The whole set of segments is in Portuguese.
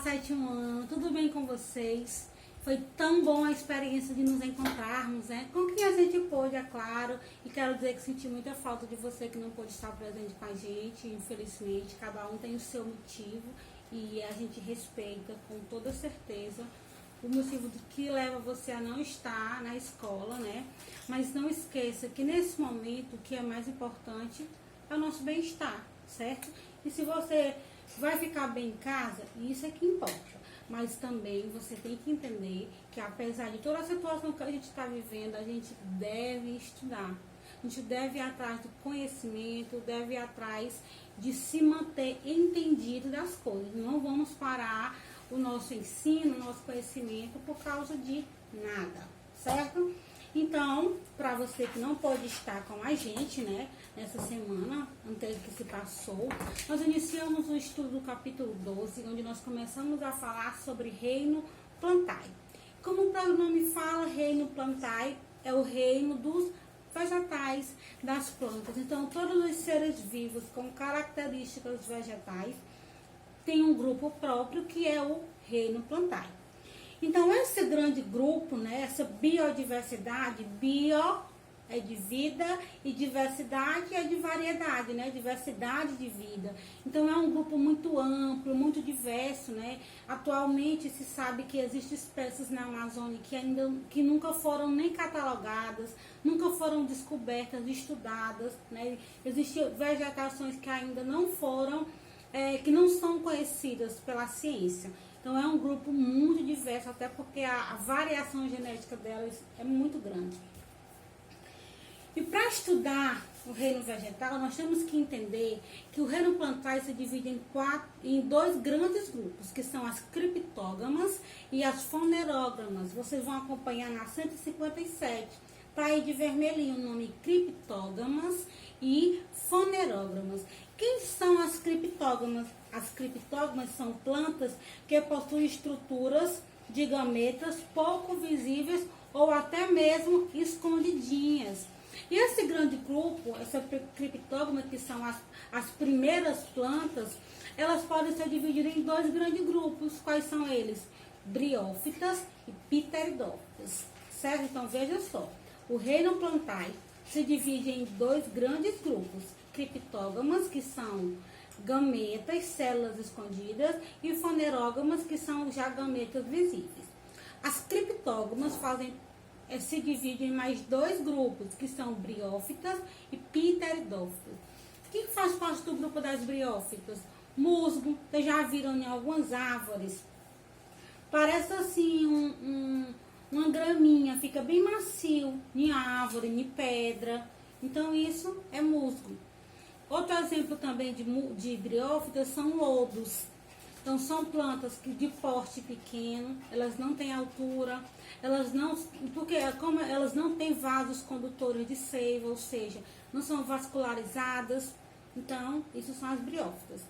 sétimo ano, tudo bem com vocês? Foi tão bom a experiência de nos encontrarmos, né? Com quem a gente pôde, é claro. E quero dizer que senti muita falta de você que não pôde estar presente com a gente. Infelizmente, cada um tem o seu motivo e a gente respeita com toda certeza o motivo que leva você a não estar na escola, né? Mas não esqueça que nesse momento o que é mais importante é o nosso bem-estar, certo? E se você vai ficar bem em casa, isso é que importa. Mas também você tem que entender que apesar de toda a situação que a gente está vivendo, a gente deve estudar. A gente deve ir atrás do conhecimento, deve ir atrás de se manter entendido das coisas. Não vamos parar o nosso ensino, o nosso conhecimento por causa de nada, certo? Então, para você que não pode estar com a gente, né, nessa semana anterior que se passou, nós iniciamos o estudo do capítulo 12, onde nós começamos a falar sobre reino plantae. Como o próprio nome fala, reino plantae é o reino dos vegetais, das plantas. Então, todos os seres vivos com características vegetais têm um grupo próprio que é o reino plantae. Então, esse grande grupo, né, essa biodiversidade, bio é de vida e diversidade é de variedade, né, diversidade de vida. Então, é um grupo muito amplo, muito diverso, né. Atualmente, se sabe que existem espécies na Amazônia que nunca foram nem catalogadas, nunca foram descobertas, estudadas, né. Existem vegetações que ainda não foram, que não são conhecidas pela ciência. Então, é um grupo muito diverso, até porque a variação genética delas é muito grande. E para estudar o reino vegetal, nós temos que entender que o reino plantae se divide em dois grandes grupos, que são as criptógamas e as fanerógamas. Vocês vão acompanhar na 157. Está aí de vermelhinho o nome criptógamas e fanerógamas. Quem são as criptógamas? As criptógamas são plantas que possuem estruturas de gametas pouco visíveis ou até mesmo escondidinhas. E esse grande grupo, essa criptógama, que são as primeiras plantas, elas podem ser divididas em dois grandes grupos. Quais são eles? Briófitas e pteridófitas. Certo? Então veja só, o reino plantae se divide em dois grandes grupos. Criptógamas, que são gametas, células escondidas, e fanerógamas, que são já gametas visíveis. As criptógamas se dividem em mais dois grupos, que são briófitas e pteridófitas. Quem faz parte do grupo das briófitas? Musgo, vocês já viram em algumas árvores. Parece assim uma graminha, fica bem macio em árvore, em pedra. Então isso é musgo. Outro exemplo também de briófitas são lodos. Então, são plantas de porte pequeno, elas não têm altura, porque como elas não têm vasos condutores de seiva, ou seja, não são vascularizadas. Então, isso são as briófitas.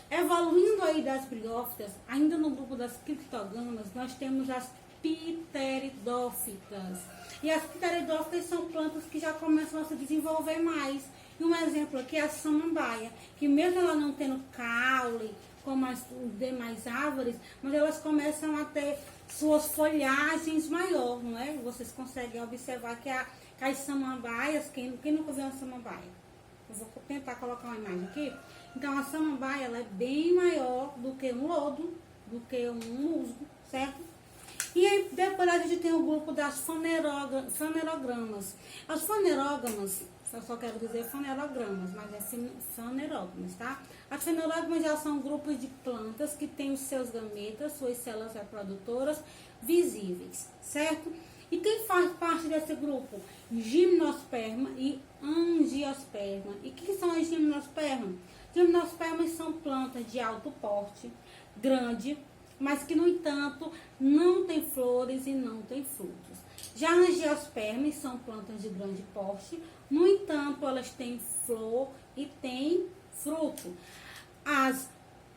Evoluindo aí das briófitas, ainda no grupo das criptógamas, nós temos as pteridófitas. E as pteridófitas são plantas que já começam a se desenvolver mais. E um exemplo aqui é a samambaia, que mesmo ela não tendo caule, como as demais árvores, mas elas começam a ter suas folhagens maiores, não é? Vocês conseguem observar que as samambaias, quem nunca viu uma samambaia? Eu vou tentar colocar uma imagem aqui. Então, a samambaia, ela é bem maior do que um lodo, do que um musgo, certo? E aí, depois a gente tem o grupo das fanerogramas. As fanerógamas, eu só quero dizer fanerogramas, mas é fanerógamas, tá? As fanerógamas já são grupos de plantas que têm os seus gametas, suas células reprodutoras visíveis, certo? E quem faz parte desse grupo? Gimnosperma e angiosperma. E o que são as gimnospermas? Gimnospermas são plantas de alto porte, grande, mas que, no entanto, não tem flores e não tem frutos. Já as angiospermas são plantas de grande porte, no entanto, elas têm flor e têm fruto. As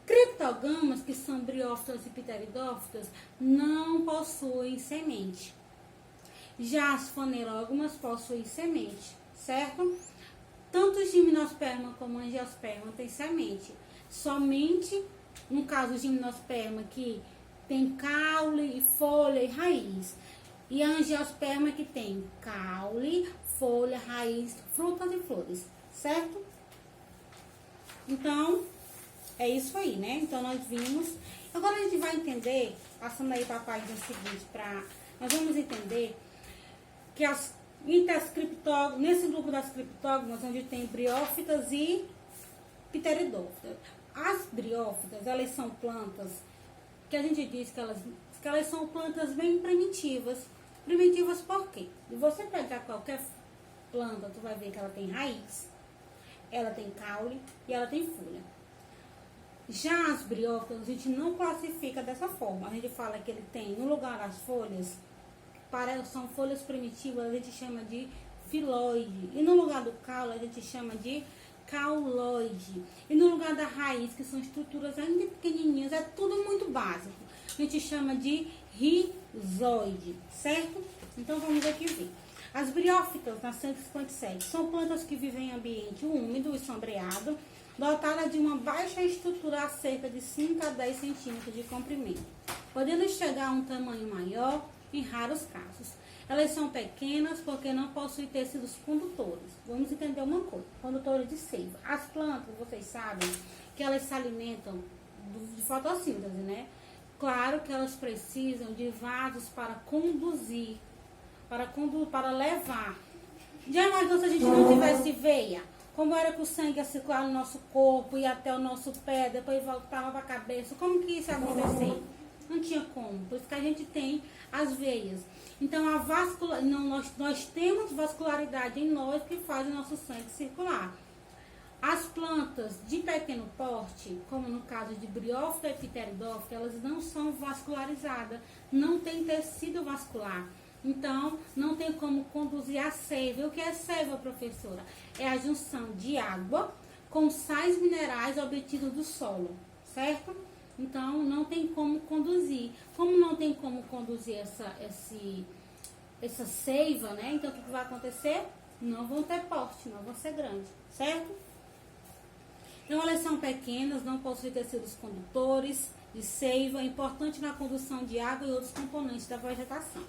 criptógamas, que são briófitas e pteridófitas, não possuem semente. Já as fanerógamas possuem semente, certo? Tanto o gimnosperma como o angiosperma têm semente. Somente No caso, o gimnosperma, que tem caule, folha e raiz. E a angiosperma, que tem caule, folha, raiz, frutas e flores, certo? Então, é isso aí, né? Então, nós vimos. Agora, a gente vai entender, passando aí para a página seguinte, nós vamos entender que nesse grupo das criptógamas, onde tem briófitas e pteridófitas. As briófitas, elas são plantas que a gente diz que elas são plantas bem primitivas. Primitivas por quê? Se você pegar qualquer planta, tu vai ver que ela tem raiz, ela tem caule e ela tem folha. Já as briófitas, a gente não classifica dessa forma. A gente fala que ele tem, no lugar das folhas, são folhas primitivas, a gente chama de filóide. E no lugar do caule, a gente chama de cauloide. E no lugar da raiz, que são estruturas ainda pequenininhas, é tudo muito básico. A gente chama de rizoide, certo? Então vamos aqui ver. As briófitas, na 157, são plantas que vivem em ambiente úmido e sombreado, dotada de uma baixa estrutura a cerca de 5 a 10 centímetros de comprimento, podendo chegar a um tamanho maior em raros casos. Elas são pequenas porque não possuem tecidos condutores. Vamos entender uma coisa, condutores de seiva. As plantas, vocês sabem que elas se alimentam de fotossíntese, né? Claro que elas precisam de vasos para conduzir, para levar. Já imaginou se a gente não tivesse veia? Como era que o sangue ia circular no nosso corpo, ia até o nosso pé, depois voltava para a cabeça? Como que isso ia acontecer? Não tinha como. Por isso que a gente tem as veias. Então, nós temos vascularidade em nós que faz o nosso sangue circular. As plantas de pequeno porte, como no caso de briófita e pteridófita, elas não são vascularizadas, não tem tecido vascular. Então, não tem como conduzir a seiva. O que é seiva, professora? É a junção de água com sais minerais obtidos do solo, certo? Então, não tem como conduzir. Como não tem como conduzir essa seiva, né? Então, o que vai acontecer? Não vão ter porte, não vão ser grandes, certo? Então, elas são pequenas, não possuem tecidos condutores de seiva, importante na condução de água e outros componentes da vegetação.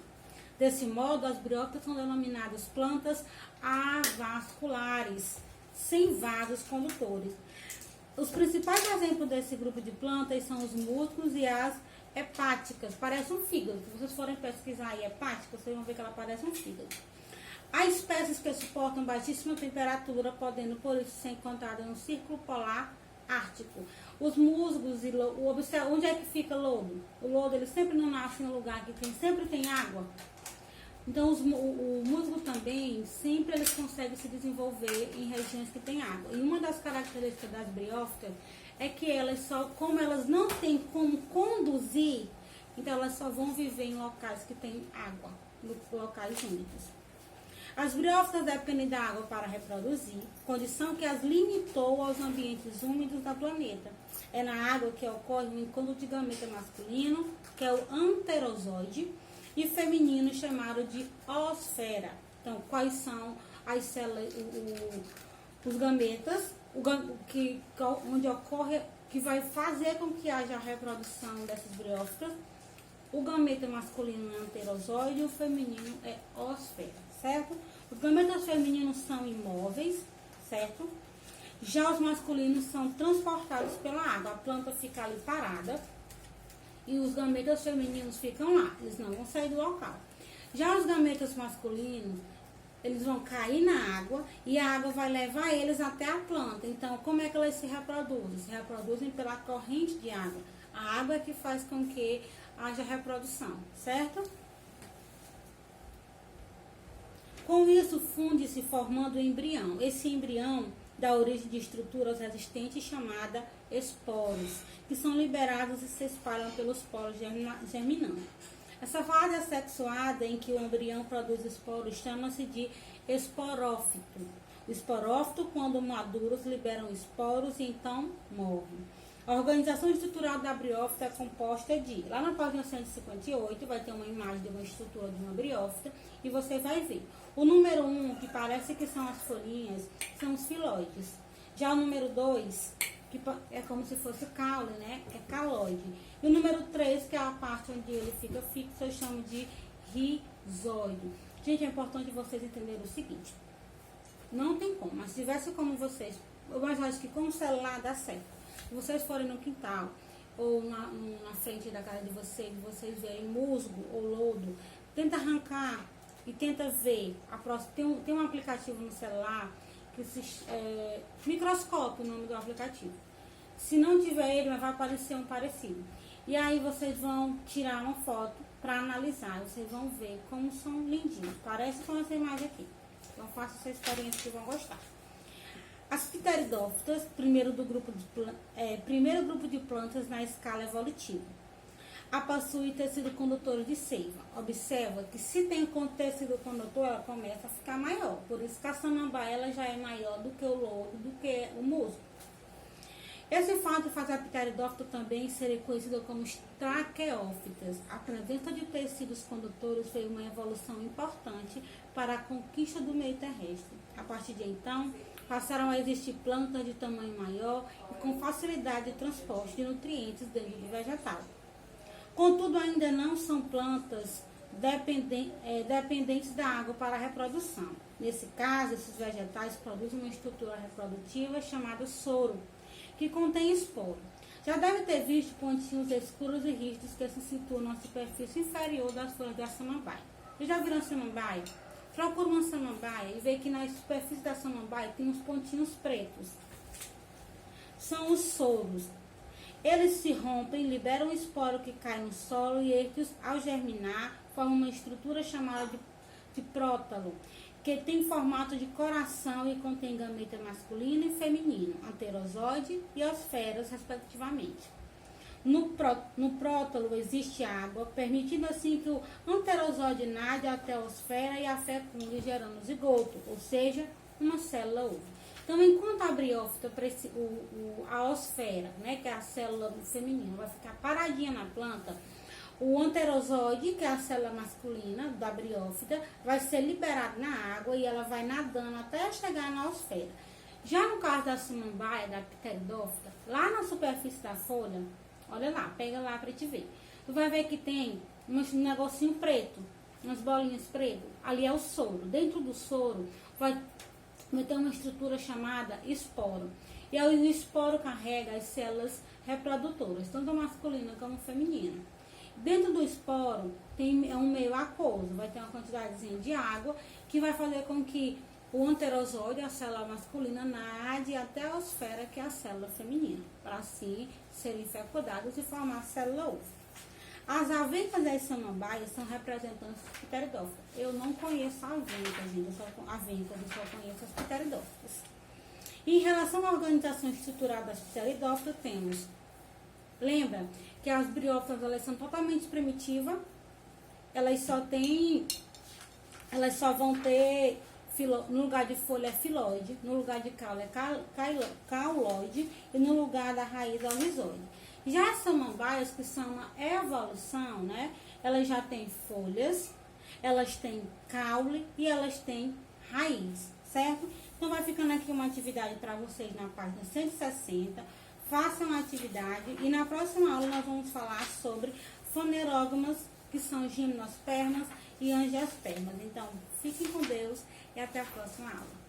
Desse modo, as briófitas são denominadas plantas avasculares, sem vasos condutores. Os principais exemplos desse grupo de plantas são os músculos e as hepáticas. Parece um fígado. Se vocês forem pesquisar aí hepática, vocês vão ver que ela parece um fígado. Há espécies que suportam baixíssima temperatura, podendo por isso ser encontradas no Círculo Polar Ártico. Os musgos e onde é que fica lodo? O lodo ele sempre não nasce em um lugar que sempre tem água. Então, o musgo também, sempre eles conseguem se desenvolver em regiões que tem água. E uma das características das briófitas é que como elas não têm como conduzir, então elas só vão viver em locais que tem água, locais úmidos. As briófitas dependem da água para reproduzir, condição que as limitou aos ambientes úmidos do planeta. É na água que ocorre o encontro de gameta masculino, que é o anterozoide, e feminino chamado de oosfera. Então, quais são as células, os gametas, onde ocorre, que vai fazer com que haja a reprodução dessas briófitas. O gameta masculino é anterozoide e o feminino é oosfera, certo? Os gametas femininos são imóveis, certo? Já os masculinos são transportados pela água. A planta fica ali parada e os gametas femininos ficam lá, eles não vão sair do local. Já os gametas masculinos, eles vão cair na água e a água vai levar eles até a planta. Então, como é que elas se reproduzem? Se reproduzem pela corrente de água. A água é que faz com que haja reprodução, certo? Com isso, funde-se formando o embrião. Esse embrião dá origem de estruturas resistentes chamadas esporos, que são liberados e se espalham pelos poros germinando. Essa fase assexuada em que o embrião produz esporos chama-se de esporófito. O esporófito, quando maduros, liberam esporos e então morrem. A organização estrutural da briófita é composta de, lá na página 158, vai ter uma imagem de uma estrutura de uma briófita e você vai ver. O número 1, que parece que são as folhinhas, são os filóides. Já o número 2, que é como se fosse o caule, né? É caloide. E o número 3, que é a parte onde ele fica fixo, eu chamo de rizóide. Gente, é importante vocês entenderem o seguinte. Não tem como, mas se tivesse como vocês, mas eu acho que com o celular dá certo. Se vocês forem no quintal ou na frente da casa de vocês verem musgo ou lodo, tenta arrancar e tenta ver. Tem um aplicativo no celular que microscópio, o nome do aplicativo. Se não tiver ele, vai aparecer um parecido. E aí vocês vão tirar uma foto para analisar. Vocês vão ver como são lindinhos. Parece com essa imagem aqui. Então faça essa experiência que vão gostar. As pteridófitas, primeiro grupo de plantas na escala evolutiva. A possui tecido condutor de seiva. Observa que se tem tecido condutor, ela começa a ficar maior. Por isso que a samambaia ela já é maior do que o lodo, do que o musgo. Esse fato faz a pteridófita também ser conhecida como traqueófitas. A presença de tecidos condutores foi uma evolução importante para a conquista do meio terrestre. A partir de então, passaram a existir plantas de tamanho maior e com facilidade de transporte de nutrientes dentro do vegetal. Contudo, ainda não são plantas dependentes da água para a reprodução. Nesse caso, esses vegetais produzem uma estrutura reprodutiva chamada soro, que contém esporo. Já deve ter visto pontinhos escuros e rígidos que se situam na superfície inferior das folhas da samambaia. Vocês já viram a samambaia? Procura uma samambaia e vê que na superfície da samambaia tem uns pontinhos pretos. São os soros. Eles se rompem, liberam o esporo que cai no solo e estes, ao germinar, formam uma estrutura chamada de prótalo, que tem formato de coração e contém gameta masculino e feminino, anterozóide e osferas, respectivamente. No prótalo existe água, permitindo assim que o anterozóide nade até a osfera e a fecunde, gerando zigoto, ou seja, uma célula ovo. Então, enquanto a briófita, a osfera, né, que é a célula feminina, vai ficar paradinha na planta, o anterozóide, que é a célula masculina da briófita, vai ser liberado na água e ela vai nadando até chegar na osfera. Já no caso da samambaia, da pteridófita, lá na superfície da folha, olha lá, pega lá para te ver. Tu vai ver que tem um negocinho preto, umas bolinhas pretas. Ali é o soro. Dentro do soro vai ter uma estrutura chamada esporo. E aí o esporo carrega as células reprodutoras, tanto masculina como feminina. Dentro do esporo é um meio aquoso, vai ter uma quantidadezinha de água que vai fazer com que o anterozóide, a célula masculina, nade até a osfera, que é a célula feminina, para assim serem fecundadas e formar a célula ovo. As avencas das samambaias são representantes das pteridófitas. Eu não conheço a avenca, gente, eu só conheço as pteridófitas. Em relação à organização estrutural das pteridófitas, temos, lembra que as briófitas elas são totalmente primitivas, elas só vão ter, no lugar de folha é filóide, no lugar de caule é cauloide e no lugar da raiz é o rizóide. Já as samambaias, que são uma evolução, né? Elas já têm folhas, elas têm caule e elas têm raiz, certo? Então vai ficando aqui uma atividade para vocês na página 160. Façam a atividade e na próxima aula nós vamos falar sobre fanerógamas, que são gimnospermas e angiospermas. Então, fiquem com Deus e até a próxima aula.